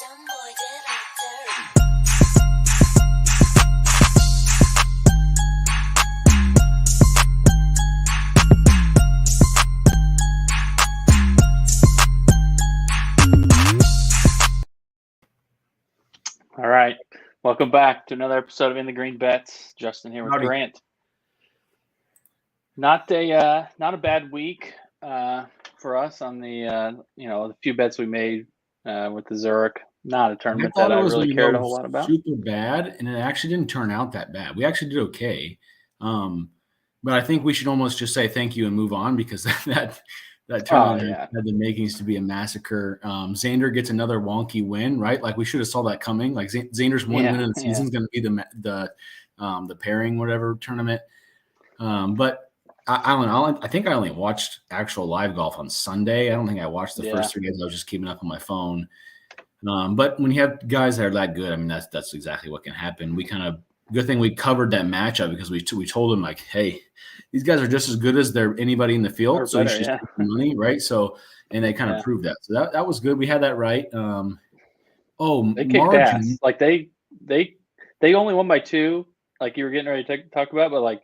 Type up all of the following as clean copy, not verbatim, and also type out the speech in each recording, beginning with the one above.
All right. Welcome back to another episode of In the Green Bets. Justin here with Howdy. Grant. Not a bad week for us on the few bets we made with the Zurich. Not a tournament that I really cared a whole lot about. Super bad, and it actually didn't turn out that bad. We actually did okay, but I think we should almost just say thank you and move on because that tournament had the makings to be a massacre. Xander gets another wonky win, right? Like we should have saw that coming. Like Xander's one win in the season is going to be the pairing whatever tournament. But I think I only watched actual live golf on Sunday. I don't think I watched the first 3 days. I was just keeping up on my phone. But when you have guys that are that good, I mean, that's exactly what can happen. Good thing we covered that matchup because we told them like, hey, these guys are just as good as anybody in the field, so you should just put money, right? So, and they kind of proved that. So that was good. We had that right. They kicked ass. Like they only won by 2, like you were getting ready to talk about, but like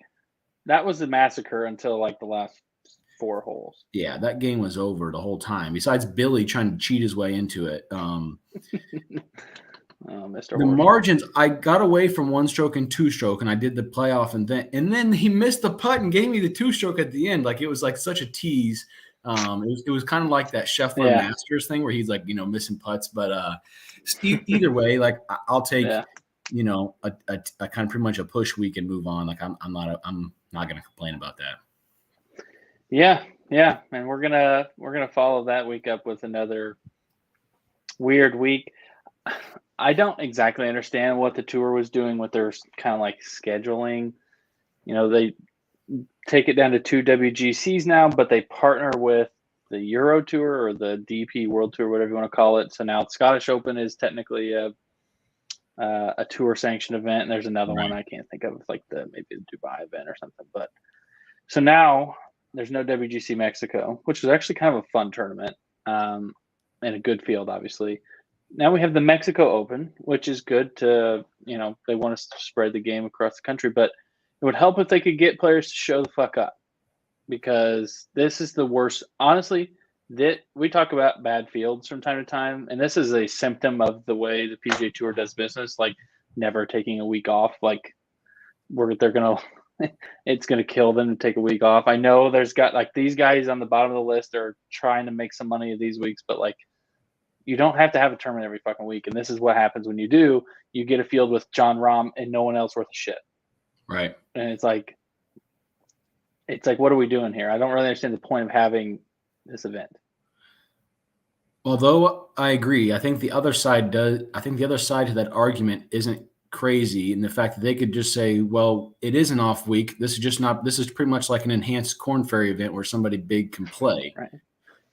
that was a massacre until like the last 4 holes. Yeah, that game was over the whole time. Besides Billy trying to cheat his way into it. Mr. The margins, I got away from 1-stroke and 2-stroke, and I did the playoff, and then he missed the putt and gave me the 2-stroke at the end. Like it was like such a tease. It was kind of like that Scheffler Masters thing where he's like missing putts. But either way, like I'll take a kind of pretty much a push week and move on. Like I'm not going to complain about that. Yeah, and we're gonna follow that week up with another weird week. I don't exactly understand what the tour was doing with their kind of like scheduling. They take it down to 2 WGCs now, but they partner with the Euro Tour or the DP World Tour, whatever you want to call it. So now the Scottish Open is technically a tour sanctioned event, and there's another one I can't think of, like maybe the Dubai event or something. But so now there's no WGC Mexico, which is actually kind of a fun tournament and a good field, obviously. Now we have the Mexico Open, which is good to, they want to spread the game across the country, but it would help if they could get players to show the fuck up because this is the worst. Honestly, we talk about bad fields from time to time, and this is a symptom of the way the PGA Tour does business, like never taking a week off. Like it's going to kill them to take a week off. I know there's got like these guys on the bottom of the list are trying to make some money these weeks, but like, you don't have to have a tournament every fucking week. And this is what happens when you do. You get a field with John Rahm and no one else worth a shit. Right. And it's like, what are we doing here? I don't really understand the point of having this event. Although I agree, I think the other side to that argument isn't crazy in the fact that they could just say, well, it is an off week. This is pretty much like an enhanced Corn Ferry event where somebody big can play. Right.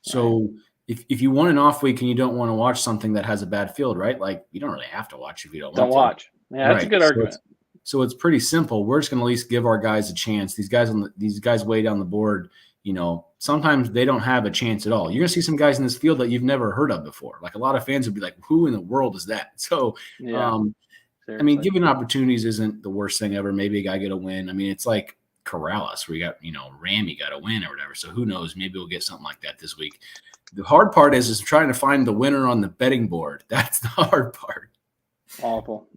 So if you want an off week and you don't want to watch something that has a bad field, right? Like you don't really have to watch if you don't watch. Yeah, that's a good argument. So it's pretty simple. We're just going to at least give our guys a chance. These guys way down the board, sometimes they don't have a chance at all. You're going to see some guys in this field that you've never heard of before. Like a lot of fans would be like, who in the world is that? So, giving opportunities isn't the worst thing ever. Maybe a guy get a win. I mean, it's like Corrales where you got, Ramy got a win or whatever. So who knows? Maybe we'll get something like that this week. The hard part is trying to find the winner on the betting board. That's the hard part. Awful.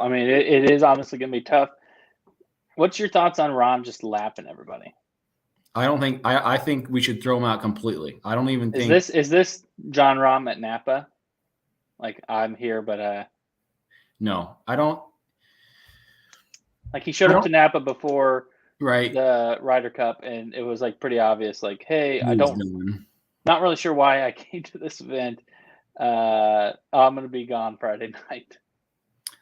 I mean, it is honestly going to be tough. What's your thoughts on Rahm just lapping everybody? I think we should throw him out completely. I don't even think. Is this John Rahm at Napa? Like I'm here, but no, I don't. Like he showed up to Napa before the Ryder Cup, and it was like pretty obvious. Like, hey, not really sure why I came to this event. I'm going to be gone Friday night.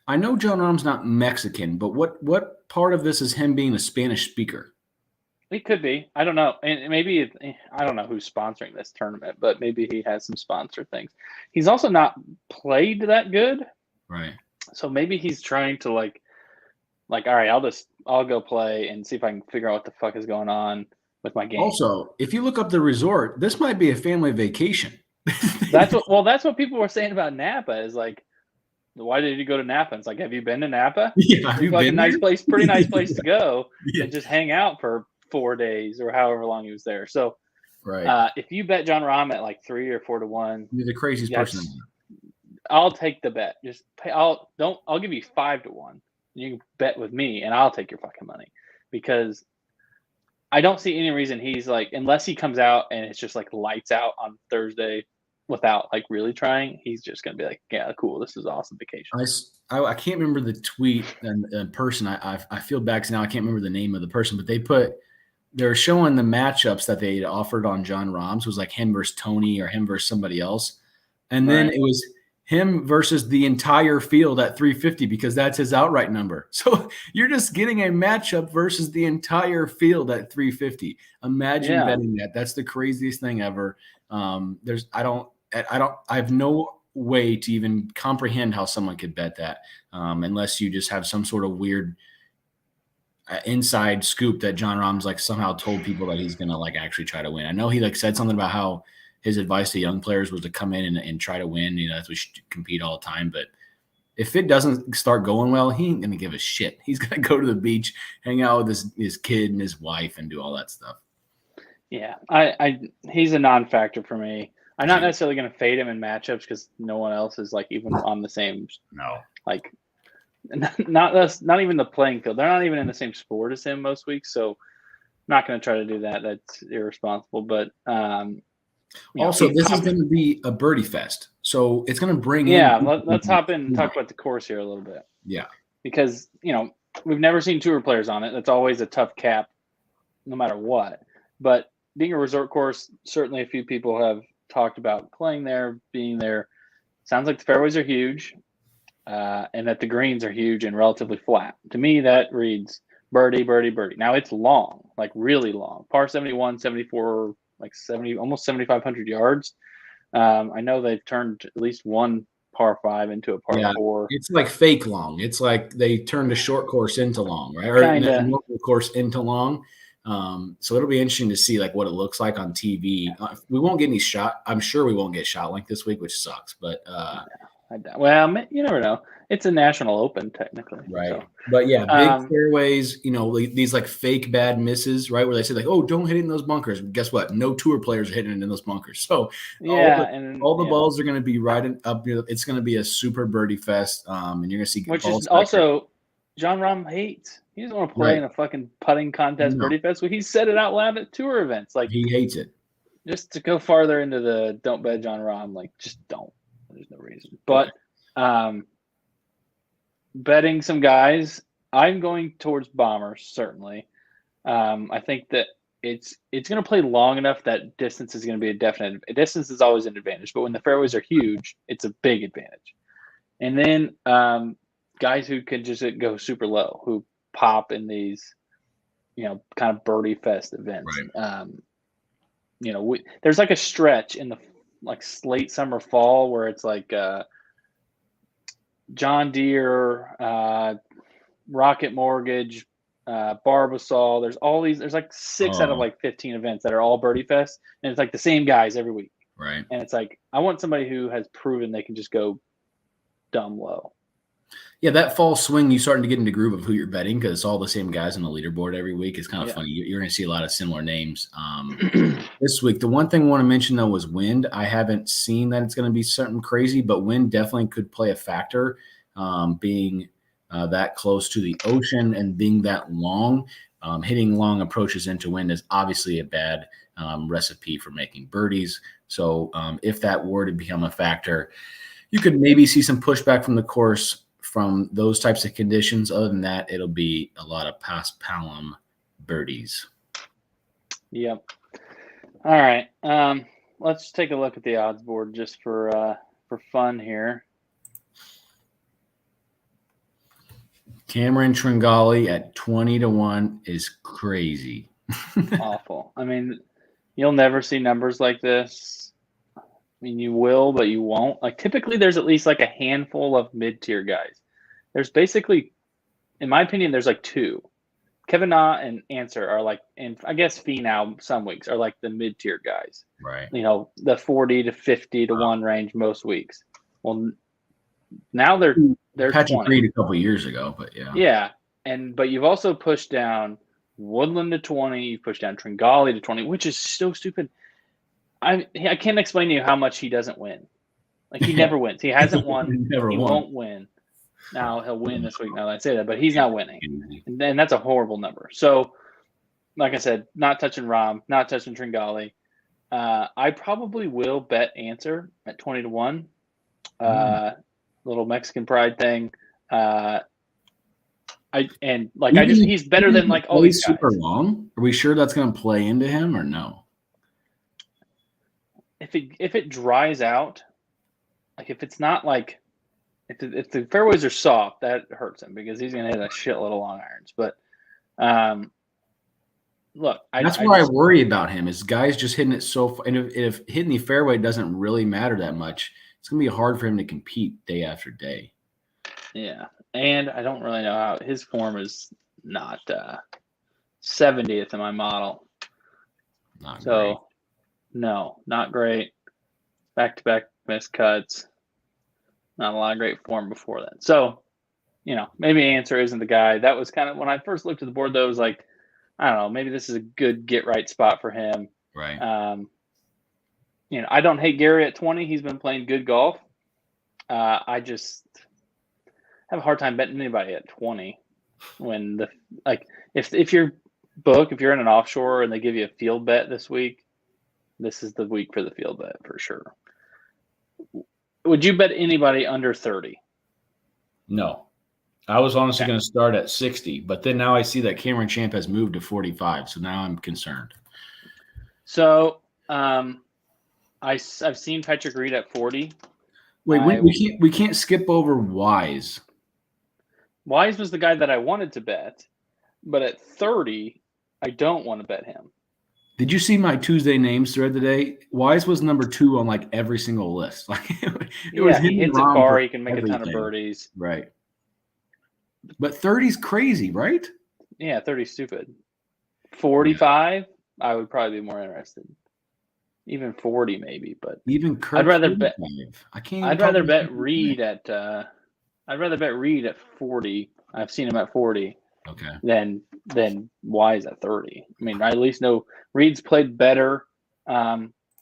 I know John Rahm's not Mexican, but what part of this is him being a Spanish speaker? It could be. I don't know. And maybe I don't know who's sponsoring this tournament, but maybe he has some sponsor things. He's also not played that good. Right. So maybe he's trying to like, all right, I'll go play and see if I can figure out what the fuck is going on with my game. Also, if you look up the resort, this might be a family vacation. That's what people were saying about Napa is like, why did you go to Napa? It's like, have you been to Napa? Yeah, have you Like a been nice there? place, pretty nice place to go Yeah. and just hang out for 4 days or however long he was there. So, Right. if you bet John Rahm at like 3 or 4 to 1, You're the craziest person ever. I'll take the bet. Just pay. I'll give you 5 to 1. You can bet with me, and I'll take your fucking money because I don't see any reason he's like, unless he comes out and it's just like lights out on Thursday without like really trying, he's just gonna be like, yeah, cool, this is awesome vacation. I can't remember the tweet and person. I feel bad because now I can't remember the name of the person, but they're showing the matchups that they offered on John Rahm's. It was like him versus Tony or him versus somebody else. And then it was him versus the entire field at 350 because that's his outright number. So you're just getting a matchup versus the entire field at 350. Imagine betting that. That's the craziest thing ever. I have no way to even comprehend how someone could bet that unless you just have some sort of weird inside scoop that John Rahm's like somehow told people that he's gonna like actually try to win. I know he like said something about how his advice to young players was to come in and try to win. You know, that's we should compete all the time. But if it doesn't start going well, he ain't gonna give a shit. He's gonna go to the beach, hang out with his kid and his wife, and do all that stuff. Yeah, he's a non-factor for me. I'm not necessarily going to fade him in matchups because no one else is like even on the same. No, like not even the playing field. They're not even in the same sport as him most weeks. So I'm not going to try to do that. That's irresponsible. But also, this is going to be a birdie fest, so it's going to bring in. Yeah, let's hop in and talk about the course here a little bit. Yeah, because we've never seen tour players on it. That's always a tough cap, no matter what. But being a resort course, certainly a few people have talked about playing there, being there. Sounds like the fairways are huge, and that the greens are huge and relatively flat. To me, that reads birdie, birdie, birdie. Now it's long, like really long. Par 71, 74, like 70, almost 7,500 yards. I know they've turned at least one par 5 into a par 4. It's like fake long. It's like they turned a short course into long, right? Or a normal course into long. So it'll be interesting to see like what it looks like on TV. We won't get any shot. I'm sure we won't get shot link this week, which sucks. But well, you never know. It's a national open technically, right? So. But yeah, big fairways. These like fake bad misses, right? Where they say like, "Oh, don't hit it in those bunkers." Guess what? No tour players are hitting it in those bunkers. So all the balls are going to be right up. It's going to be a super birdie fest, and you're going to see. Which is also John Rahm hates. He doesn't want to play in a fucking putting contest birdie fest. Well, he said it out loud at tour events. Like he hates it. Just to go farther into the don't bet John Rahm, like just don't. There's no reason. But betting some guys, I'm going towards Bombers certainly. I think that it's going to play long enough that distance is going to be a definite. Distance is always an advantage, but when the fairways are huge, it's a big advantage. And then guys who can just go super low, who pop in these, kind of birdie fest events. Right. There's like a stretch in the like late summer, fall where it's like John Deere, Rocket Mortgage, Barbasol. There's all these. There's like 6 out of like 15 events that are all birdie fest, and it's like the same guys every week. Right. And it's like I want somebody who has proven they can just go dumb low. Yeah, that fall swing, you starting to get into groove of who you're betting because it's all the same guys on the leaderboard every week. It's kind of funny. You're going to see a lot of similar names this week. The one thing I want to mention, though, was wind. I haven't seen that it's going to be something crazy, but wind definitely could play a factor, being that close to the ocean and being that long. Hitting long approaches into wind is obviously a bad recipe for making birdies. So if that were to become a factor, you could maybe see some pushback from the course from those types of conditions. Other than that, it'll be a lot of past palum birdies. Yep. All right. Let's take a look at the odds board just for fun here. Cameron Tringali at 20 to 1 is crazy. Awful. I mean, you'll never see numbers like this. I mean, you will, but you won't. Like typically there's at least like a handful of mid-tier guys. There's basically, in my opinion, there's like 2. Kevin Na and Answer are like, and I guess Finau some weeks are like the mid-tier guys. Right. The 40 to 50 to 1 range most weeks. Well, now they're Patrick 20. Reed a couple years ago, but yeah. Yeah, but you've also pushed down Woodland to 20. You've pushed down Tringali to 20, which is so stupid. I can't explain to you how much he doesn't win. Like, he never wins. He hasn't won. He won't win. Now he'll win this week. Now that I say that, but he's not winning, and that's a horrible number. So, like I said, not touching Rahm, not touching Tringali. I probably will bet Answer at 20 to 1. Little Mexican pride thing. He's better than like all these guys. Super long. Are we sure that's going to play into him or no? If it dries out, like if it's not like if the fairways are soft, that hurts him because he's going to hit a shitload of long irons. But look, that's why I worry about him. Is guys just hitting it so far, and if hitting the fairway doesn't really matter that much, it's going to be hard for him to compete day after day. Yeah, and I don't really know how his form is not 70th in my model. Great. No, not great. Back-to-back missed cuts. Not a lot of great form before that. So, maybe Answer isn't the guy. That was kind of when I first looked at the board, though, it was like, I don't know, maybe this is a good get-right spot for him. Right. I don't hate Gary at 20. He's been playing good golf. I just have a hard time betting anybody at 20 when if you're in an offshore and they give you a field bet this week, this is the week for the field bet for sure. Would you bet anybody under 30? No. I was honestly going to start at 60, but then now I see that Cameron Champ has moved to 45, so now I'm concerned. So I've seen Patrick Reed at 40. Wait, we can't skip over Wise. Wise was the guy that I wanted to bet, but at 30, I don't want to bet him. Did you see my Tuesday names thread today? Wise was number 2 on like every single list. Like he hits a car, he can make a ton of birdies. Right. But 30's crazy, right? Yeah, 30's stupid. 45, I would probably be more interested. Even 40 maybe, but even Kurt I'd rather bet. I'd rather bet Reed at 40. I've seen him at 40. Okay. Than Wise at 30. I mean, I at least know Reed's played better.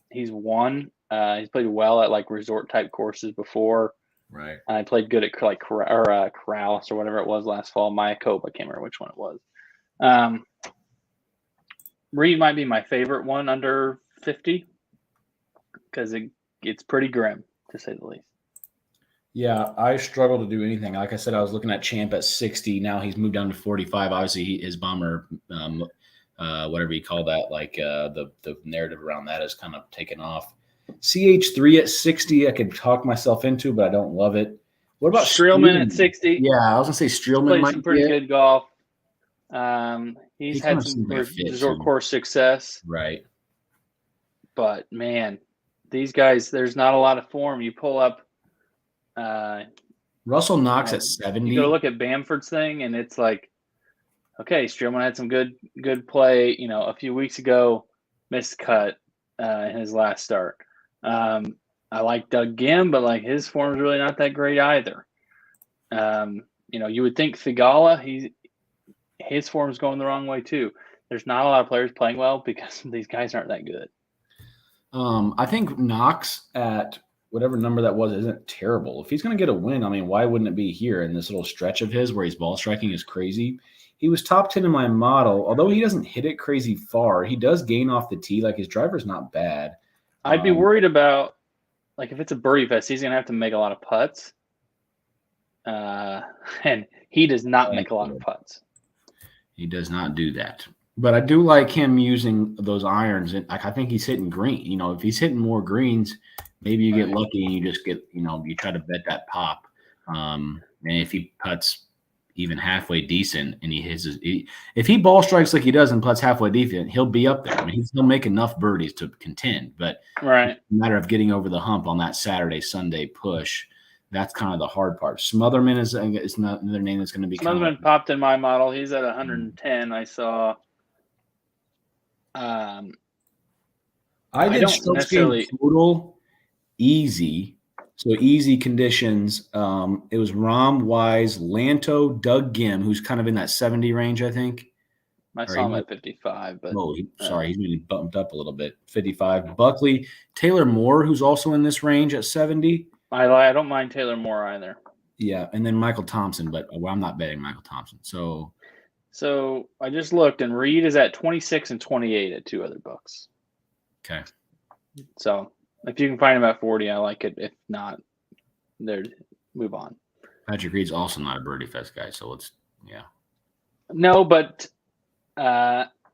He's won. He's played well at like resort type courses before. Right. I played good at like Corrales or whatever it was last fall. Mayakoba, I can't remember which one it was. Reed might be my favorite one under 50 because it's pretty grim to say the least. Yeah, I struggle to do anything. Like I said, I was looking at Champ at 60. Now he's moved down to 45. Obviously, his bomber, whatever you call that, like the narrative around that has kind of taken off. CH3 at 60, I could talk myself into, but I don't love it. What about Streelman at 60? Yeah, I was going to say Streelman might some pretty good golf. He's had some resort course success. Right. But, man, these guys, there's not a lot of form. You pull up Russell Knox at 70. You go look at Bamford's thing, and it's like, okay, Streelman had some good play, a few weeks ago, missed cut in his last start. I like Doug Gim, but like his form is really not that great either. You would think Thigala, his form is going the wrong way too. There's not a lot of players playing well because these guys aren't that good. I think Knox at whatever number that was isn't terrible. If he's going to get a win, I mean, why wouldn't it be here in this little stretch of his where his ball striking is crazy? He was top 10 in my model. Although he doesn't hit it crazy far, he does gain off the tee. Like his driver's not bad. I'd be worried about, like, if it's a birdie fest, he's going to have to make a lot of putts. And he does not make a lot of putts. He does not do that. But I do like him using those irons. And I think he's hitting green. If he's hitting more greens, maybe you get lucky and you just get, you try to bet that pop. And if he putts even halfway decent and if he ball strikes like he does and putts halfway decent, he'll be up there. I mean, he'll make enough birdies to contend. But right. It's a matter of getting over the hump on that Saturday, Sunday push That's kind of the hard part. Smotherman is not another name that's going to be. Smotherman popped in my model. He's at 110. I saw. I did strokes gained total easy. So easy conditions. It was Rom, Wise, Lanto, Doug Gim, who's kind of in that 70 range, I think. I saw him at 55, but he's really bumped up a little bit. 55. Buckley, Taylor Moore, who's also in this range at 70. I don't mind Taylor Moore either. Yeah, and then Michael Thompson, but I'm not betting Michael Thompson. So I just looked, and Reed is at 26 and 28 at two other books. Okay. So if you can find him at 40, I like it. If not, move on. Patrick Reed's also not a Birdie Fest guy, so No, but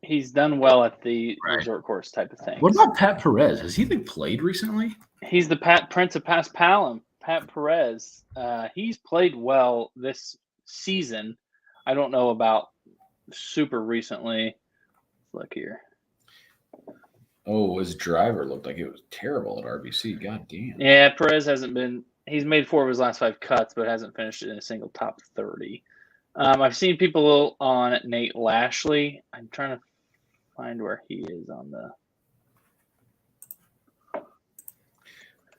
he's done well at the resort course type of thing. What about Pat Perez? Has he played recently? He's the Prince of Paspalum, Pat Perez. He's played well this season. I don't know about super recently. Let's look here. Oh, his driver looked like it was terrible at RBC. God damn. Yeah, Perez hasn't been – he's made 4 of his last 5 cuts, but hasn't finished in a single top 30. I've seen people on Nate Lashley. I'm trying to find where he is on the –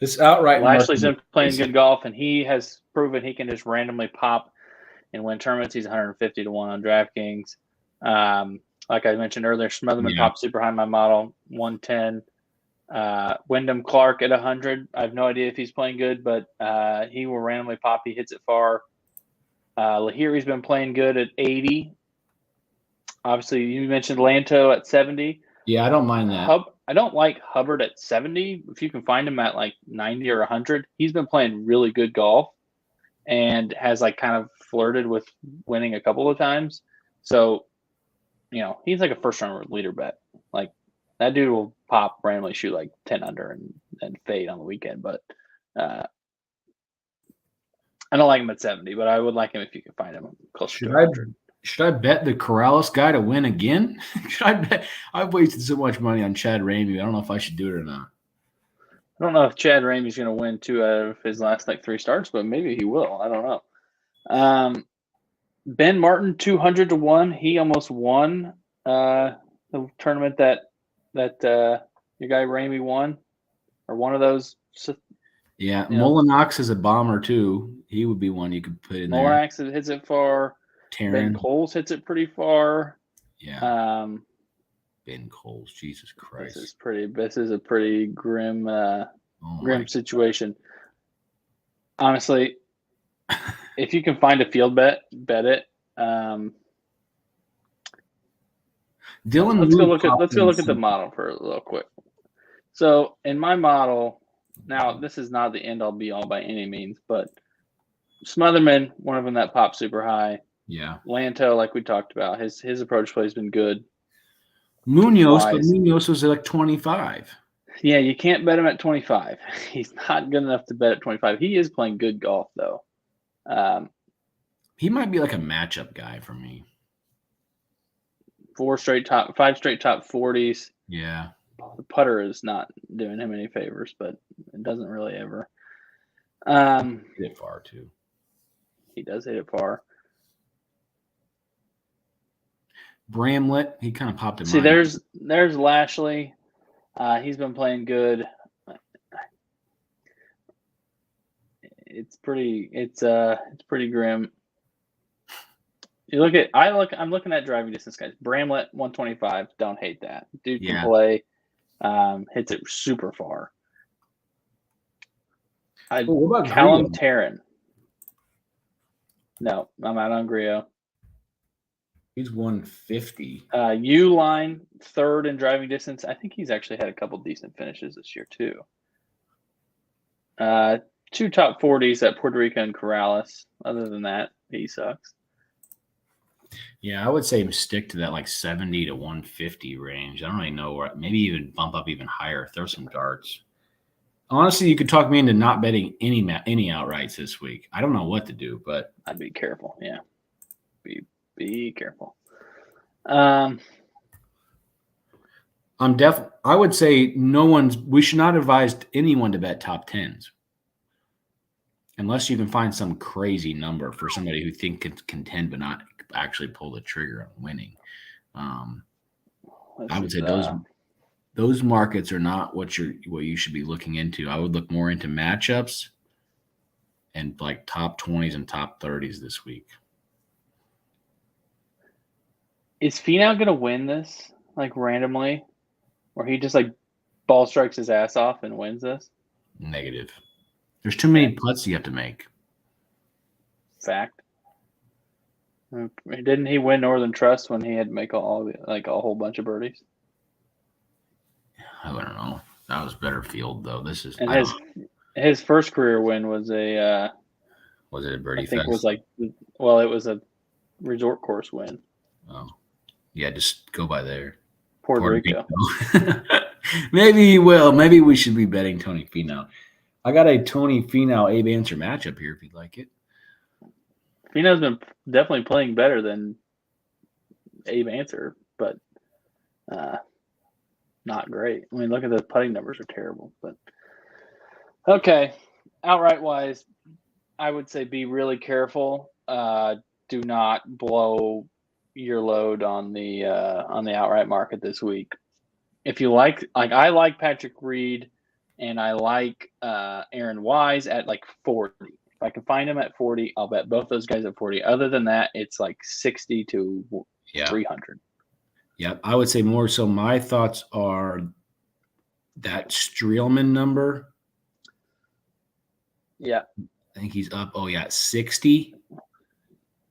This outright – Lashley's been playing good golf, and he has proven he can just randomly pop and win tournaments. He's 150 to 1 on DraftKings. Like I mentioned earlier, Smotherman popped super high in my model, 110. Wyndham Clark at 100. I have no idea if he's playing good, but he will randomly pop. He hits it far. Lahiri's been playing good at 80. Obviously, you mentioned Lanto at 70. Yeah, I don't mind that. I don't like Hubbard at 70. If you can find him at 90 or 100, he's been playing really good golf and has kind of flirted with winning a couple of times. So, he's a first-round leader bet. That dude will pop, randomly shoot 10 under and fade on the weekend. But I don't like him at 70, but I would like him if you can find him close to 100. Should I bet the Corrales guy to win again? Should I bet? I've wasted so much money on Chad Ramey. I don't know if I should do it or not. I don't know if Chad Ramey's going to win 2 out of his last 3 starts, but maybe he will. I don't know. Ben Martin, 200 to 1. He almost won the tournament that your guy Ramey won, or one of those. Yeah, Molinax is a bomber too. He would be one you could put in there. Molinax hits it far. Ben Coles hits it pretty far. Yeah. Ben Coles, Jesus Christ. This is a pretty grim situation. Honestly, if you can find a field bet it. Dylan, let's go look at the model for a little quick. So in my model, now this is not the end all be all by any means, but Smotherman, one of them that popped super high. Yeah. Lanto, like we talked about, his approach play has been good. Munoz, but Munoz was at 25. Yeah, you can't bet him at 25. He's not good enough to bet at 25. He is playing good golf though. He might be a matchup guy for me. 5 straight top 40s. Yeah. The putter is not doing him any favors, but it doesn't really ever. Hit it far too. He does hit it far. Bramlett, he kind of popped in. See, there's Lashley. He's been playing good. It's pretty grim. I'm looking at driving distance guys. Bramlett 125. Don't hate that. Dude can play. Hits it super far. What about Callum Tarrant? No, I'm out on Griot. He's 150. Uline, 3rd in driving distance. I think he's actually had a couple decent finishes this year too. 2 top 40s at Puerto Rico and Corrales. Other than that, he sucks. Yeah, I would say stick to that 70 to 150 range. I don't really know where. Maybe even bump up even higher. Throw some darts. Honestly, you could talk me into not betting any outrights this week. I don't know what to do, but I'd be careful. Yeah, be careful. I would say we should not advise anyone to bet top 10s. unless you can find some crazy number for somebody who think can contend but not actually pull the trigger on winning. I would say those markets are not what you should be looking into. I would look more into matchups and like top 20s and top 30s this week. Is Finau going to win this like randomly, or he just like ball strikes his ass off and wins this? Negative. There's too many putts you have to make. Fact. Didn't he win Northern Trust when he had to make a whole bunch of birdies? I don't know. That was better field though. This is and his first career win was a was it a birdie? I think fest? it was a resort course win. Oh, yeah, just go by there. Puerto Rico. Maybe he will. Maybe we should be betting Tony Finau. I got a Tony Finau Abe Answer matchup here if you'd like it. Finau's been definitely playing better than Abe Answer, but not great. I mean, look at the putting numbers are terrible. But okay, outright wise, I would say be really careful. Do not blow your load on the outright market this week. If you like I like Patrick Reed and I like Aaron Wise at like 40. If I can find him at 40, I'll bet both those guys at 40. Other than that, it's like 60 to 300. Yeah, I would say more so. My thoughts are that Streelman number. Yeah. I think he's up. Oh, yeah, 60. And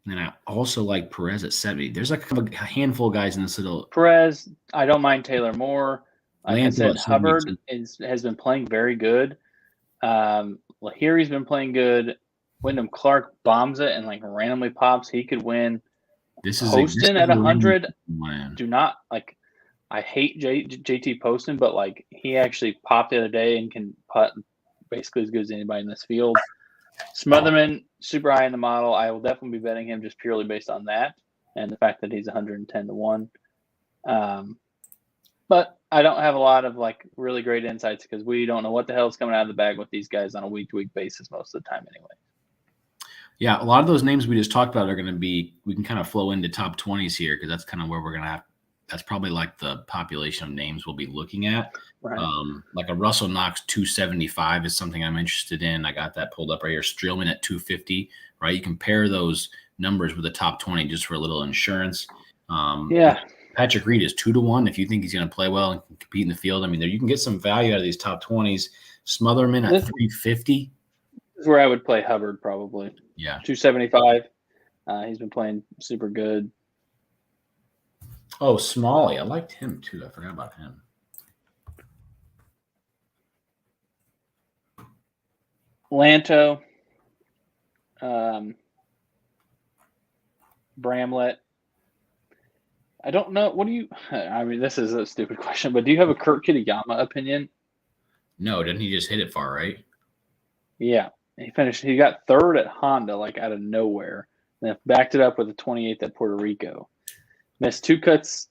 then I also like Perez at 70. There's like a handful of guys in this little. Perez, I don't mind Taylor Moore. Like I said, Hubbard has been playing very good. Lahiri's been playing good. Wyndham Clark bombs it and like randomly pops. He could win. This is Poston at 100. Do not like. I hate JT Poston, but like he actually popped the other day and can putt basically as good as anybody in this field. Smotherman, super high in the model. I will definitely be betting him just purely based on that and the fact that he's 110 to 1. But I don't have a lot of like really great insights because we don't know what the hell is coming out of the bag with these guys on a week-to-week basis most of the time anyway. Yeah, a lot of those names we just talked about are going to be – we can kind of flow into top 20s here because that's kind of where we're going to have – that's probably like the population of names we'll be looking at. Right. Like a Russell Knox 275 is something I'm interested in. I got that pulled up right here. Streelman at 250, right? You compare those numbers with the top 20 just for a little insurance. Yeah. Patrick Reed is 2-1 if you think he's going to play well and compete in the field. I mean, you can get some value out of these top 20s. Smotherman at 350. This is where I would play Hubbard probably. Yeah. 275. He's been playing super good. Oh, Smalley. I liked him too. I forgot about him. Lanto. Bramlett. I don't know. What do you – I mean, this is a stupid question, but do you have a Kurt Kitayama opinion? No, didn't he just hit it far, right? Yeah. He got third at Honda, like out of nowhere. Then backed it up with a 28th at Puerto Rico. Missed 2 cuts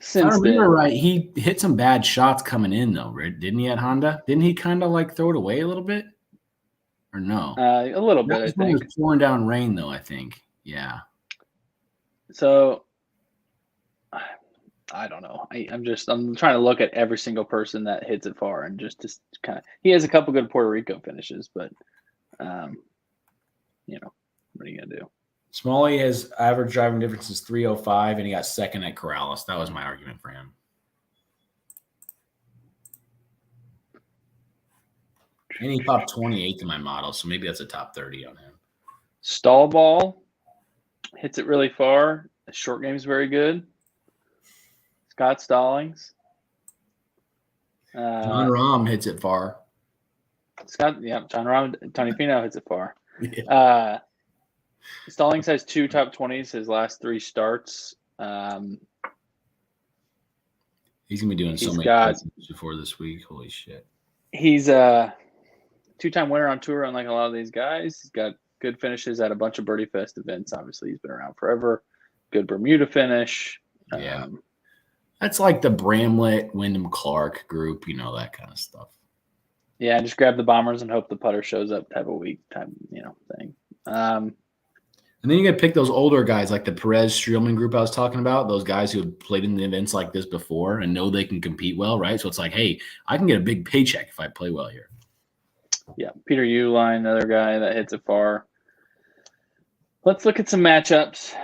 since then. I remember right. He hit some bad shots coming in, though, right? Didn't he at Honda? Didn't he kind of like throw it away a little bit? Or no? A little bit, I think. It was pouring down rain, though, I think. Yeah. So I don't know. I'm trying to look at every single person that hits it far and just kind of – he has a couple good Puerto Rico finishes, but – what are you gonna do? Smalley has average driving difference is 305, and he got second at Corrales. That was my argument for him. And he popped 28th in my model, so maybe that's a top 30 on him. Stallball hits it really far. The short game is very good. Scott Stallings. John Rahm hits it far. John Rahm, Tony Finau hits it far. Yeah. Stallings has 2 top 20s his last 3 starts. He's gonna be doing so many before this week. Holy shit! He's a 2-time winner on tour, unlike a lot of these guys. He's got good finishes at a bunch of Birdie Fest events. Obviously, he's been around forever. Good Bermuda finish. Yeah, that's like the Bramlett, Wyndham Clark group. You know, that kind of stuff. Yeah, just grab the bombers and hope the putter shows up type of week thing. And then you got to pick those older guys like the Perez Streelman group I was talking about, those guys who have played in the events like this before and know they can compete well, right? So it's like, hey, I can get a big paycheck if I play well here. Yeah, Peter Uline, another guy that hits it far. Let's look at some matchups.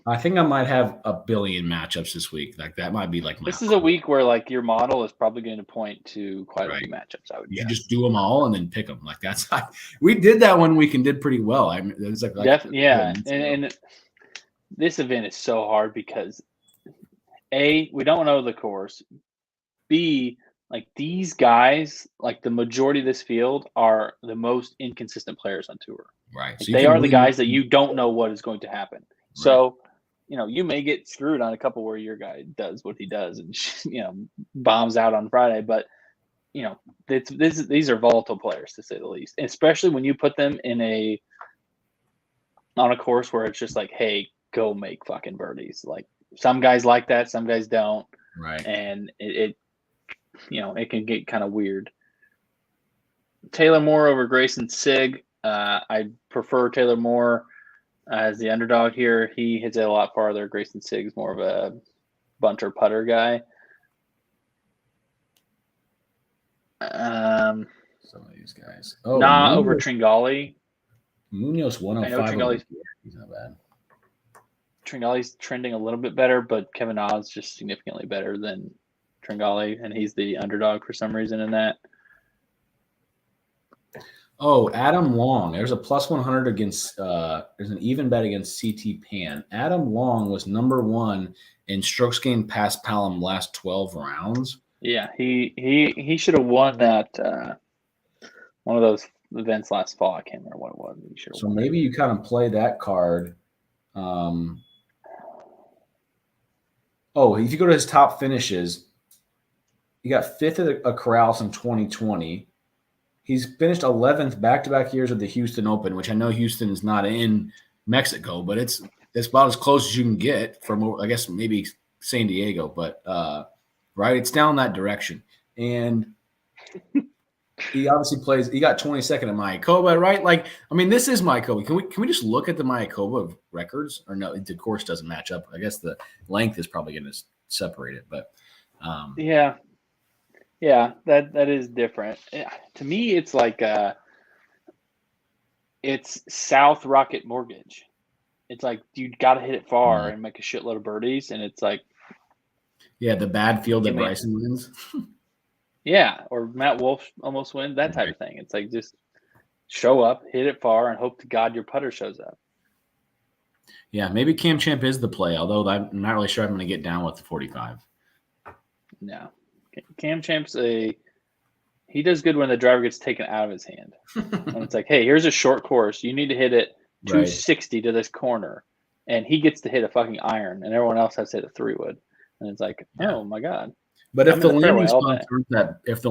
I think I might have a billion matchups this week. Like that might be like this is a week where like your model is probably going to point to quite a few matchups. I would guess. You just do them all and then pick them. Like that's how we did that one week and did pretty well. I mean, it was like yeah, and this event is so hard because A, we don't know the course. B, like these guys, like the majority of this field are the most inconsistent players on tour. Right. Like they are the guys that you don't know what is going to happen. Right. So, you may get screwed on a couple where your guy does what he does and, bombs out on Friday. But, these are volatile players to say the least, especially when you put them on a course where it's just like, hey, go make fucking birdies. Like some guys like that, some guys don't. Right. And it can get kind of weird. Taylor Moore over Grayson Sigg. I prefer Taylor Moore as the underdog here. He hits it a lot farther. Grayson Sigg's more of a bunter putter guy. Some of these guys. Over Tringali. Munoz 105. He's not bad. Tringali's trending a little bit better, but Kevin Na's just significantly better than Tringali, and he's the underdog for some reason in that. Oh, Adam Long. There's a plus 100 against there's an even bet against CT Pan. Adam Long was number 1 in strokes gained past Palom last 12 rounds. Yeah, he should have won that one of those events last fall. I can't remember what it was. So maybe you kind of play that card. If you go to his top finishes, he got 5th at a Corrales in 2020. He's finished 11th back-to-back years at the Houston Open, which I know Houston is not in Mexico, but it's about as close as you can get from, I guess, maybe San Diego. But, right, it's down that direction. And he obviously he got 22nd at Mayakoba, right? Like, I mean, this is Mayakoba. Can we just look at the Mayakoba records? Or no, the course doesn't match up. I guess the length is probably going to separate it. But, Yeah, that is different. To me, it's like it's South Rocket Mortgage. It's like you got to hit it far and make a shitload of birdies, and it's like the bad field that Bryson wins. Yeah, or Matt Wolff almost wins, that type of thing. It's like just show up, hit it far, and hope to God your putter shows up. Yeah, maybe Cam Champ is the play, although I'm not really sure I'm going to get down with the 45. No. Cam Champ's he does good when the driver gets taken out of his hand. And it's like, hey, here's a short course. You need to hit it 260 to this corner. And he gets to hit a fucking iron, and everyone else has to hit a 3-wood. And it's like, oh my God. But if the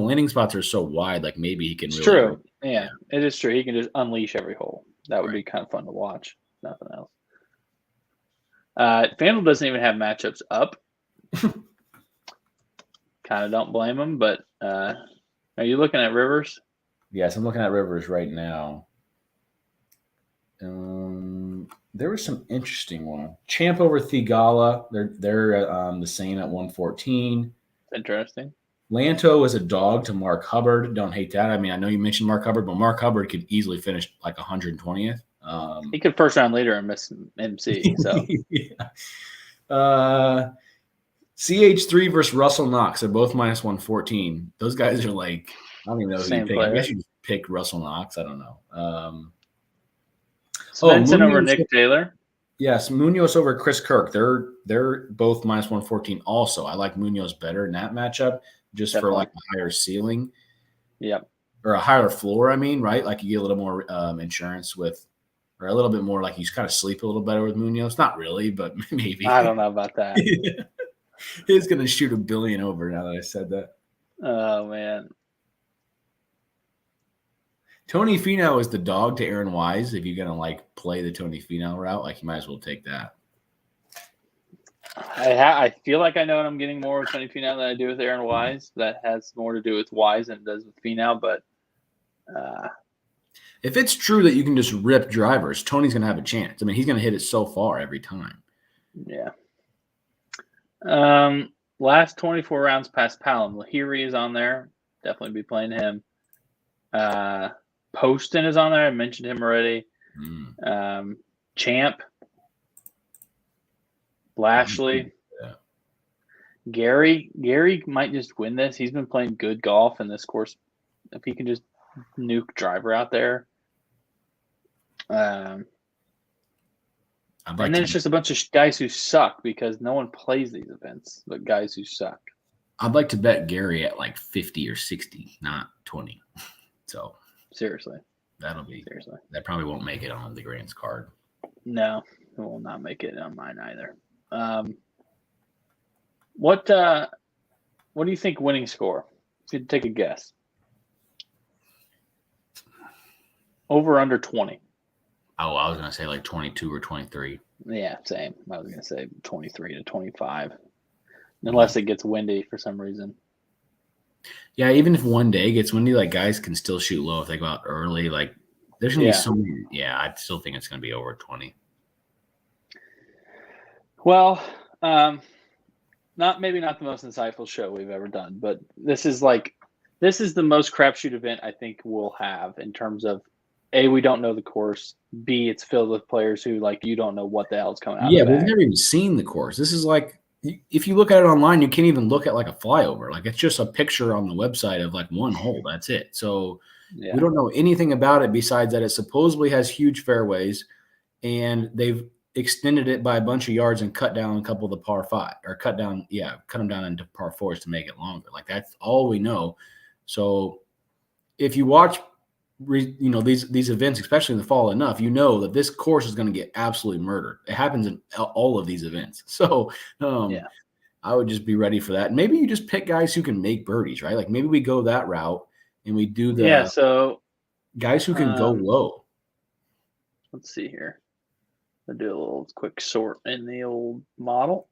landing spots are so wide, like maybe he can it's true. Yeah, it is true. He can just unleash every hole. That would be kind of fun to watch. Nothing else. FanDuel doesn't even have matchups up. Kind of don't blame him, but are you looking at Rivers? Yes, I'm looking at Rivers right now. There was some interesting one. Champ over Thigala. They're the same at 114. Interesting. Lanto is a dog to Mark Hubbard. Don't hate that. I mean, I know you mentioned Mark Hubbard, but Mark Hubbard could easily finish like 120th. He could first round leader and miss MC. So CH3 versus Russell Knox. They're both minus 114. Those guys are like, I don't even know who you pick. I guess you pick Russell Knox. I don't know. Svensson over Nick Taylor. Yes, Munoz over Chris Kirk. They're both minus 114 also. I like Munoz better in that matchup just for like a higher ceiling. Yep. Or a higher floor, I mean, right? Like you get a little more insurance with – or a little bit more like you kind of sleep a little better with Munoz. Not really, but maybe. I don't know about that. He's going to shoot $1 billion over now that I said that. Oh, man. Tony Finau is the dog to Aaron Wise. If you're going to like play the Tony Finau route, like you might as well take that. I feel like I know what I'm getting more with Tony Finau than I do with Aaron Wise. That has more to do with Wise than it does with Finau. But if it's true that you can just rip drivers, Tony's going to have a chance. I mean, he's going to hit it so far every time. Yeah. Last 24 rounds past Palom. Lahiri is on there. Definitely be playing him. Poston is on there. I mentioned him already. Champ. Lashley. Yeah. Gary might just win this. He's been playing good golf in this course. If he can just nuke driver out there. And then it's just a bunch of guys who suck because no one plays these events, but guys who suck. I'd like to bet Gary at like 50 or 60, not 20. So seriously, that probably won't make it on the Grants card. No, it will not make it on mine either. What do you think winning score? If you could take a guess. Over under 20. Oh, I was going to say like 22 or 23. Yeah, same. I was going to say 23 to 25. Unless it gets windy for some reason. Yeah, even if one day gets windy, like guys can still shoot low if they go out early. Like there's going to be so many. Yeah, I still think it's going to be over 20. Well, maybe not the most insightful show we've ever done, but this is the most crapshoot event I think we'll have in terms of A, we don't know the course. B, it's filled with players who you don't know what the hell's coming out. Yeah, we've never even seen the course. This is like, if you look at it online, you can't even look at like a flyover. Like it's just a picture on the website of like one hole. That's it. So we don't know anything about it besides that it supposedly has huge fairways, and they've extended it by a bunch of yards and cut down a couple of the par five, or cut them down into par fours to make it longer. Like that's all we know. So if you watch these events, especially in the fall enough, you know that this course is going to get absolutely murdered. It happens in all of these events. So I would just be ready for that. And maybe you just pick guys who can make birdies, right? Like maybe we go that route and we do so guys who can go low. Let's see here. I'll do a little quick sort in the old model.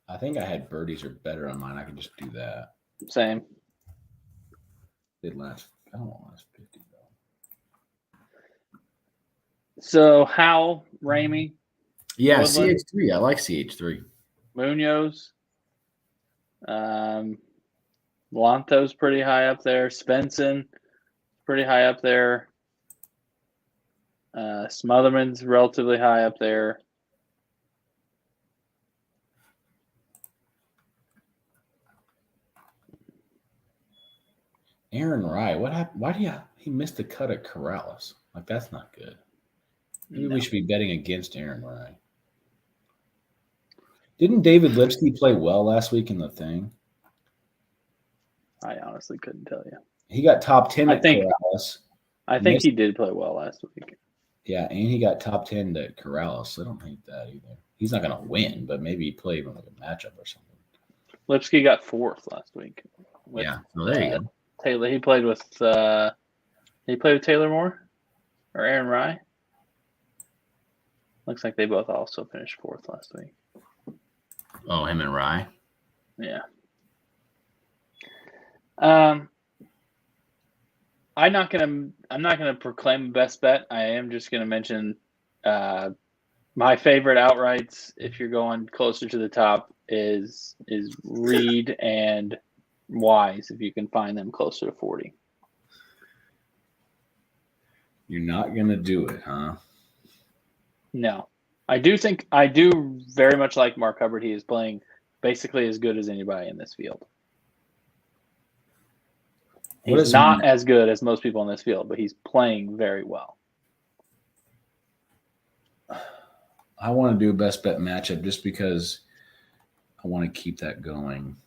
I think I had birdies are better on mine. I can just do that. Same. I don't want last 50 though. So Howell, Ramey. Yeah, Woodland. CH3. I like CH3. Munoz. Lanto's pretty high up there. Svensson, pretty high up there. Smotherman's relatively high up there. Aaron Rye, what happened? Why he missed the cut at Corrales? Like that's not good. Maybe we should be betting against Aaron Rye. Didn't David Lipsky play well last week in the thing? I honestly couldn't tell you. He got top 10 at Corrales. I think he did play well last week. Yeah, and he got top 10 at Corrales. So I don't hate that either. He's not going to win, but maybe he played in like a matchup or something. Lipsky got fourth last week. Well, there you go. Taylor, he played with Taylor Moore or Aaron Rye. Looks like they both also finished fourth last week. Oh, him and Rye? Yeah. I'm not gonna proclaim best bet. I am just gonna mention my favorite outrights. If you're going closer to the top, is Reed and Wise. If you can find them closer to 40. You're not gonna do it, huh? No, I do very much like Mark Hubbard. He is playing basically as good as anybody in this field. He's not as good as most people in this field, but he's playing very well. I want to do a best bet matchup just because I want to keep that going.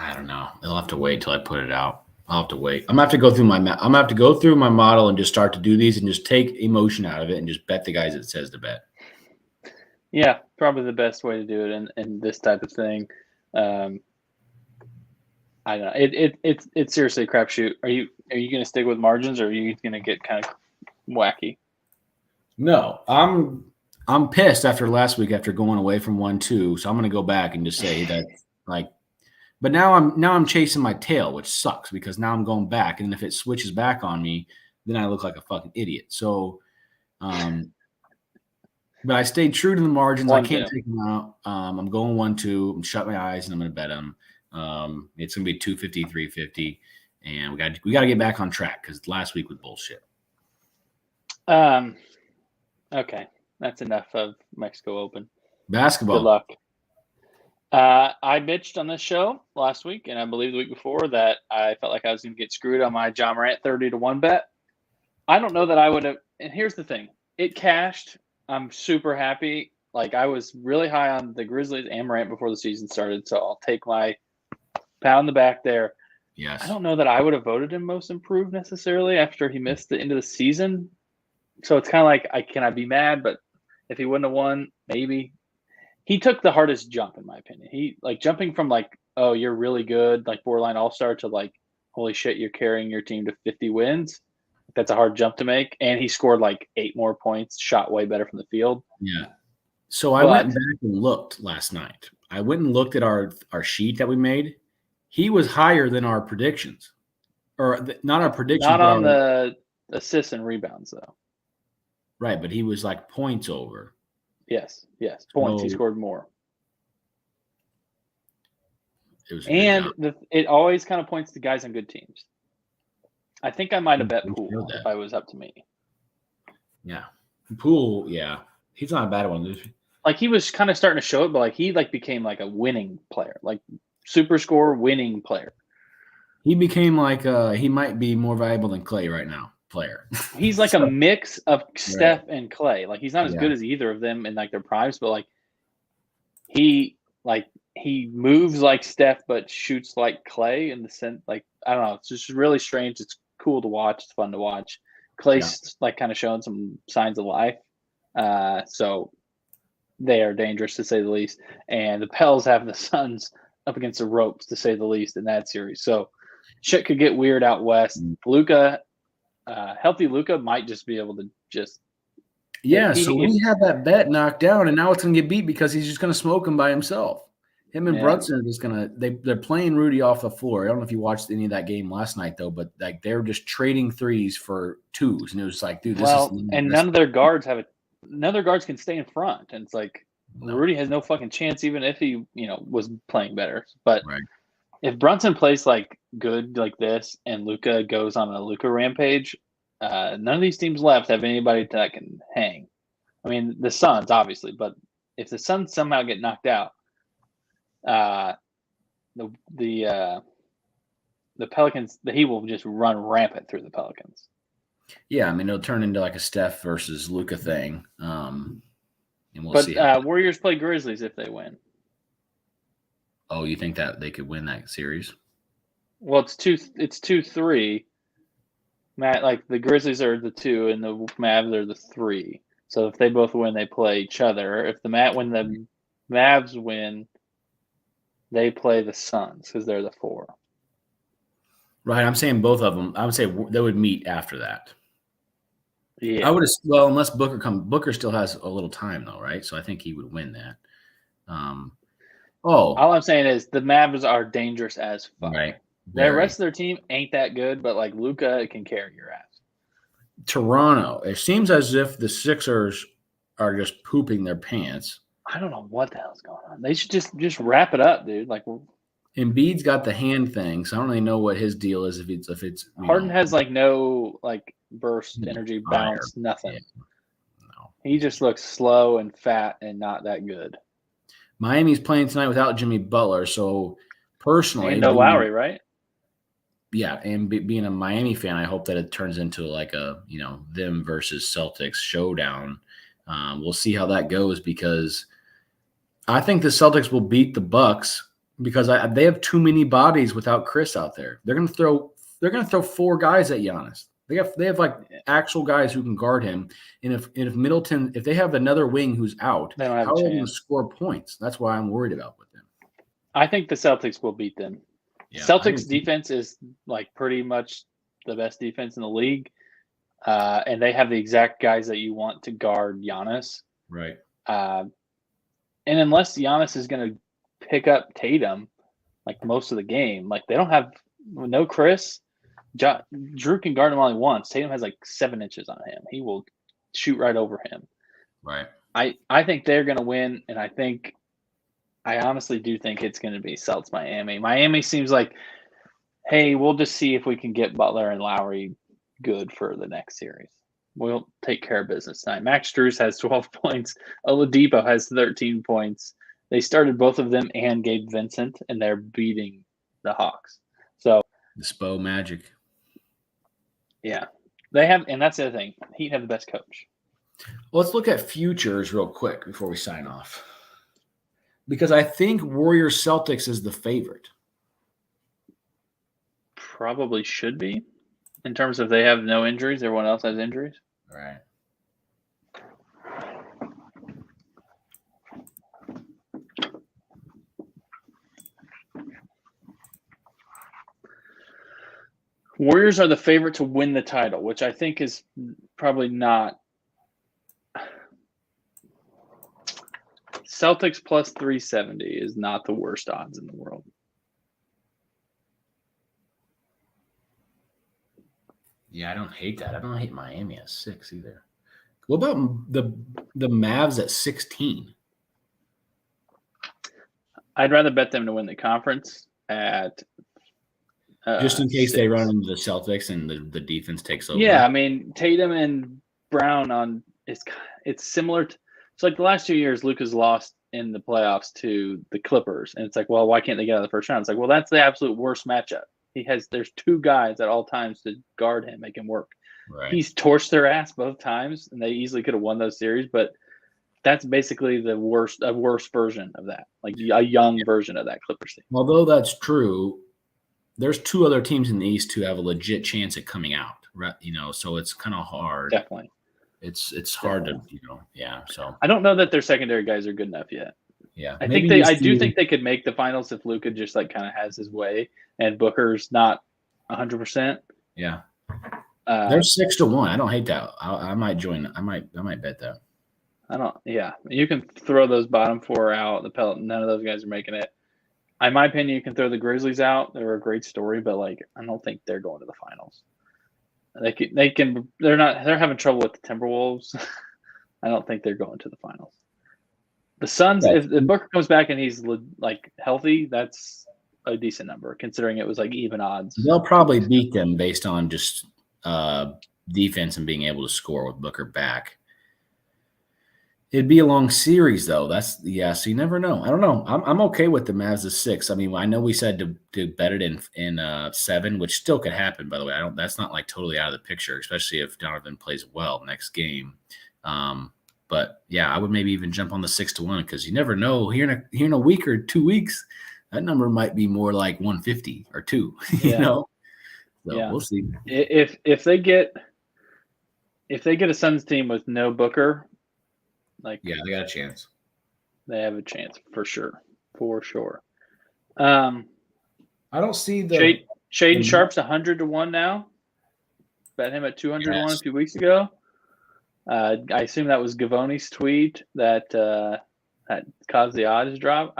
I don't know. They'll have to wait till I put it out. I'll have to wait. I'm gonna have to go through my model and just start to do these and just take emotion out of it and just bet the guys it says to bet. Yeah, probably the best way to do it in this type of thing. I I don't know. It's seriously a crapshoot. Are you going to stick with margins, or are you going to get kind of wacky? No, I'm pissed after last week after going away from 1-2. So I'm going to go back and just say that like. But now I'm chasing my tail, which sucks because now I'm going back, and if it switches back on me, then I look like a fucking idiot. So, but I stayed true to the margins. I can't take them out. I'm going 1-2. I'm shut my eyes and I'm going to bet them. It's going to be 250, 350, and we got to get back on track because last week was bullshit. Okay, that's enough of Mexico Open. Basketball. Good luck. I bitched on this show last week, and I believe the week before that I felt like I was going to get screwed on my John Morant 30-1 bet. I don't know that I would have. And here's the thing: it cashed. I'm super happy. Like I was really high on the Grizzlies and Morant before the season started, so I'll take my pat on the back there. Yes. I don't know that I would have voted him most improved necessarily after he missed the end of the season. So it's kind of like, can I be mad? But if he wouldn't have won, maybe. He took the hardest jump, in my opinion. He like jumping from like, oh, you're really good, like borderline all-star, to like, holy shit, you're carrying your team to 50 wins. That's a hard jump to make. And he scored like 8 more points, shot way better from the field. Yeah. So I went back and looked last night. I went and looked at our sheet that we made. He was higher than our predictions. Or not our predictions. Not on the assists and rebounds, though. Right, but he was like points over. Yes. Points. He scored more. It always kind of points to guys on good teams. I think I might have bet Poole if I was up to me. Yeah. Poole, yeah. He's not a bad one. Like he was kind of starting to show it, but like he like became like a winning player, like super score winning player. He became like he might be more valuable than Clay right now. Player. He's like a mix of Steph and Clay. Like he's not as good as either of them in like their primes, but like he moves like Steph but shoots like Clay in the sense like I don't know. It's just really strange. It's cool to watch. It's fun to watch. Clay's like kind of showing some signs of life. So they are dangerous to say the least. And the Pels have the Suns up against the ropes to say the least in that series. So shit could get weird out west. Luka. Healthy Luka might just be able to just we had that bet knocked down, and now it's going to get beat because he's just going to smoke him by himself. Him and Brunson are just going to they're playing Rudy off the floor. I don't know if you watched any of that game last night though, but like they're just trading threes for twos, and it was like, dude, this is none of their guards can stay in front, and it's like Rudy has no fucking chance even if he was playing better, but. Right. If Brunson plays like good like this and Luka goes on a Luka rampage, none of these teams left have anybody that can hang. I mean, the Suns obviously, but if the Suns somehow get knocked out, the Pelicans, he will just run rampant through the Pelicans. Yeah, I mean it'll turn into like a Steph versus Luka thing, and we'll see. Warriors play Grizzlies if they win. Oh, you think that they could win that series? Well, it's 2-3. Matt, like the Grizzlies are the 2 and the Mavs are the 3. So if they both win, they play each other. If the Mavs win, they play the Suns because they're the 4. Right. I'm saying both of them. I would say they would meet after that. Yeah. I would unless Booker still has a little time though, right? So I think he would win that. All I'm saying is the Mavs are dangerous as fuck. Right. The rest of their team ain't that good, but like Luka can carry your ass. Toronto. It seems as if the Sixers are just pooping their pants. I don't know what the hell's going on. They should just wrap it up, dude. Like Embiid's got the hand thing, so I don't really know what his deal is. If it's Harden has like no like burst, energy, bounce, nothing. Yeah. No. He just looks slow and fat and not that good. Miami's playing tonight without Jimmy Butler, so personally, and no Lowry, right? Yeah, and being a Miami fan, I hope that it turns into like a them versus Celtics showdown. We'll see how that goes because I think the Celtics will beat the Bucks because they have too many bodies without Chris out there. They're gonna throw 4 guys at Giannis. They have like actual guys who can guard him. And if Middleton, if they have another wing who's out, how are they going to score points? That's why I'm worried about with them. I think the Celtics will beat them. Yeah, Celtics defense is like pretty much the best defense in the league. And they have the exact guys that you want to guard Giannis. Right. And unless Giannis is going to pick up Tatum like most of the game, like they don't have no Chris. Drew can guard him only once. Tatum has like 7 inches on him. He will shoot right over him. Right. I think they're going to win, and I honestly do think it's going to be Celtics Miami. Miami seems like, hey, we'll just see if we can get Butler and Lowry good for the next series. We'll take care of business tonight. Max Strus has 12 points. Oladipo has 13 points. They started both of them and Gabe Vincent, and they're beating the Hawks. So the Spo Magic. Yeah. They have, and that's the other thing. Heat have the best coach. Well, let's look at futures real quick before we sign off. Because I think Warriors Celtics is the favorite. Probably should be. In terms of they have no injuries, everyone else has injuries. Right. Warriors are the favorite to win the title, which I think is probably not. Celtics plus 370 is not the worst odds in the world. Yeah, I don't hate that. I don't hate Miami at 6 either. What about the Mavs at 16? I'd rather bet them to win the conference at just in case 6. they run into the Celtics and the defense takes over. Yeah, I mean Tatum and Brown on it's similar to, it's like the last 2 years Luka's lost in the playoffs to the Clippers, and it's like, well, why can't they get out of the first round? It's like, well, that's the absolute worst matchup. There's 2 guys at all times to guard him, make him work. Right. He's torched their ass both times, and they easily could have won those series, but that's basically a worse version of that, like a young version of that Clippers team. Although that's true, there's 2 other teams in the East who have a legit chance at coming out, right? So it's kind of hard. Definitely. It's hard to, yeah. So I don't know that their secondary guys are good enough yet. Yeah. I do think they could make the finals if Luka just like kind of has his way and Booker's not 100%. Yeah. They're 6-1. I don't hate that. I might join. I might bet that. Yeah. You can throw those bottom 4 out. None of those guys are making it. In my opinion, you can throw the Grizzlies out. They're a great story, but like I don't think they're going to the finals. They're having trouble with the Timberwolves. I don't think they're going to the finals. The Suns, if Booker comes back and he's like healthy, that's a decent number considering it was like even odds. They'll probably beat them based on just defense and being able to score with Booker back. It'd be a long series though. So you never know. I don't know. I'm okay with the Mavs at 6. I mean, I know we said to bet it in 7, which still could happen, by the way. That's not like totally out of the picture, especially if Donovan plays well next game. But yeah, I would maybe even jump on the 6-1 because you never know. Here in a week or 2 weeks, that number might be more like 150 or 2. So we'll see. If they get a Suns team with no Booker, they got a chance. They have a chance for sure. I don't see the Shaden Sharp's 100-1 now. Bet him at 200-1 a few weeks ago. I assume that was Gavoni's tweet that caused the odds drop.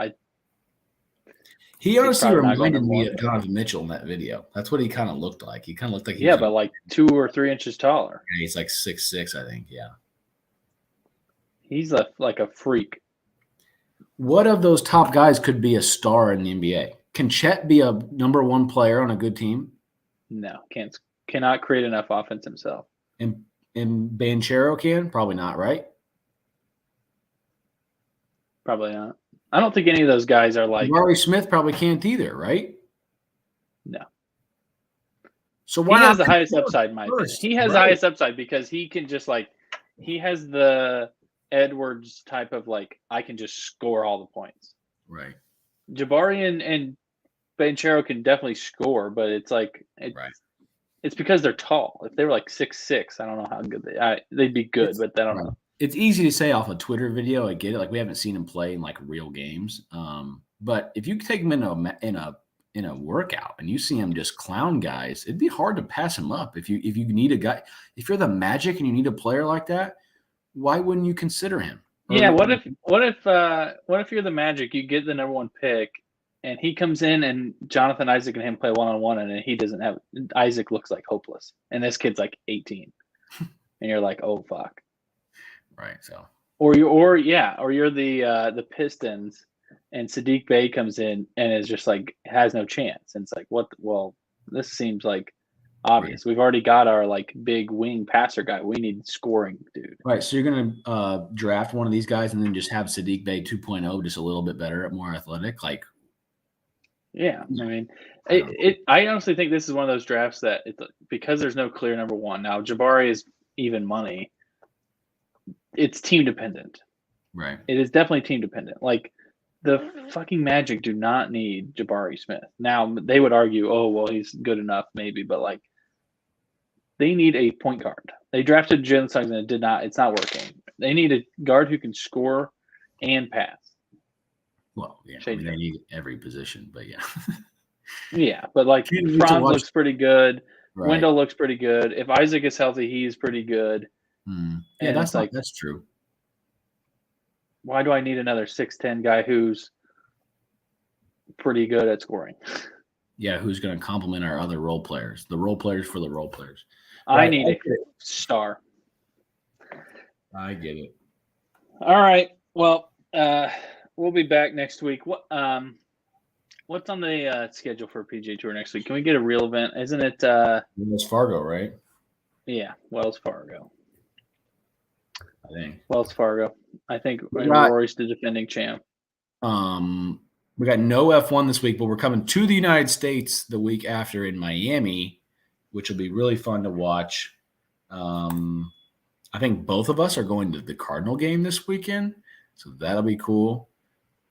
He honestly reminded me of Donovan Mitchell in that video. That's what he kind of looked like. He kind of looked like but like 2 or 3 inches taller. Yeah, he's like 6'6", I think. Yeah. He's like a freak. What of those top guys could be a star in the NBA? Can Chet be a number 1 player on a good team? No, cannot create enough offense himself. And Banchero can? Probably not, right? Probably not. I don't think any of those guys are like. Murray Smith probably can't either, right? No. So why he has the highest upside, Mike? He has the highest upside because he can just he has the Edwards type of I can just score all the points. Right. Jabari and Banchero can definitely score, but it's it's because they're tall. If they were 6'6", I don't know how good they'd be good, but I don't know. It's easy to say off a Twitter video. I get it. We haven't seen him play in real games. But if you take him in a in a workout and you see him just clown guys, it'd be hard to pass him up. If you need a guy, if you're the Magic and you need a player like that, why wouldn't you consider him? Yeah, what if you're the Magic, you get the number 1 pick, and he comes in and Jonathan Isaac and him play one-on-one, and he doesn't have – Isaac looks like hopeless, and this kid's like 18. And you're like, oh, fuck. Right, so. Or you're the Pistons, and Sadiq Bey comes in and is just like has no chance. And it's like, what? Well, this seems like obvious. We've already got our like big wing passer guy. We need scoring, dude. Right. So you're gonna draft one of these guys and then just have Sadiq Bey 2.0, just a little bit better, more athletic, like. Yeah, I mean, I honestly think this is one of those drafts that because there's no clear number 1. Now Jabari is even money. It's team dependent. Right. It is definitely team dependent. Like the fucking Magic do not need Jabari Smith. Now they would argue, oh well, he's good enough maybe, but like they need a point guard. They drafted Jalen Suggs and it's not working. They need a guard who can score and pass. Well, yeah, I mean, they need every position, but yeah. Yeah, but like Franz looks pretty good. Right. Wendell looks pretty good. If Isaac is healthy, he's pretty good. Yeah, that's true. Why do I need another 6'10" guy who's pretty good at scoring? Yeah, who's going to complement our other role players? The role players for the role players. I need a star. I get it. All right. Well, we'll be back next week. What's on the schedule for PGA Tour next week? Can we get a real event? Isn't it Wells Fargo, right? Yeah, Wells Fargo. I think Wells Fargo. I think Rory's the defending champ. We got no F1 this week, but we're coming to the United States the week after in Miami, which will be really fun to watch. I think both of us are going to the Cardinal game this weekend, so that'll be cool.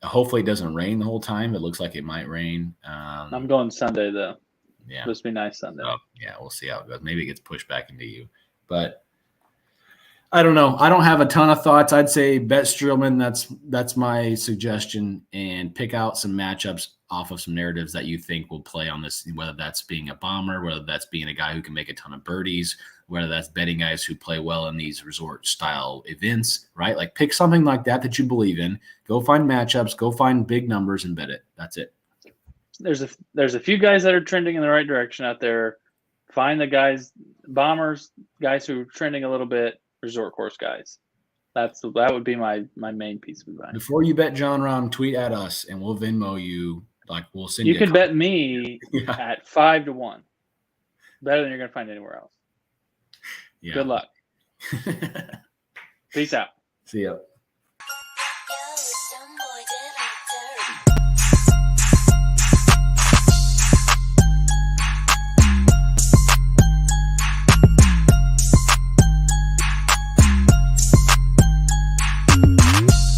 Hopefully it doesn't rain the whole time. It looks like it might rain. I'm going Sunday, though. Yeah. Supposed to be nice Sunday. Yeah, we'll see how it goes. Maybe it gets pushed back into you. But I don't know. I don't have a ton of thoughts. I'd say bet Streelman. That's my suggestion, and pick out some matchups off of some narratives that you think will play on this, whether that's being a bomber, whether that's being a guy who can make a ton of birdies, whether that's betting guys who play well in these resort-style events, right? Like pick something like that you believe in. Go find matchups. Go find big numbers and bet it. That's it. There's a few guys that are trending in the right direction out there. Find the guys, bombers, guys who are trending a little bit, resort course guys. That would be my main piece of advice. Before you bet John Rahm, tweet at us and we'll Venmo you. Like we'll send you. You can bet me at 5-1. Better than you're gonna find anywhere else. Yeah. Good luck. Peace out. See ya.